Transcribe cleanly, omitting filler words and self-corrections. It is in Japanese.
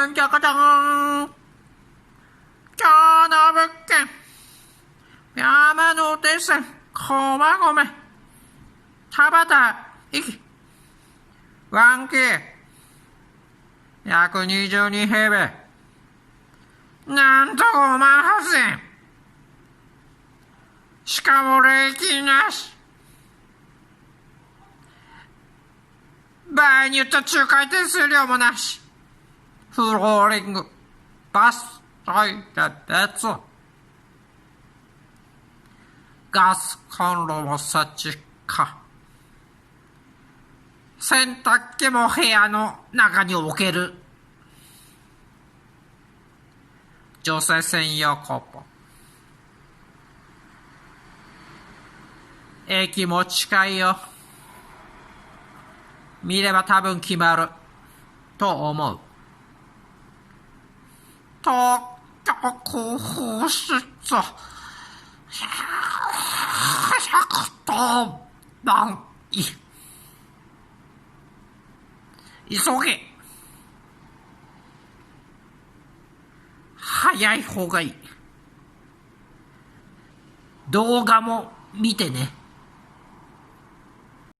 んちゃかちゃん。今日の物件。山手線、駒込。田端駅。1K。約22平米。なんと5万8000円。しかも礼金なし。場合によっては仲介手数料もなし。フローリング、バストイレ別。ガスコンロも設置可。洗濯機も部屋の中に置ける。女性専用アパート。駅も近いよ。見れば多分決まると思う。東京空室110番。急げ。早い方がいい。動画も見てね。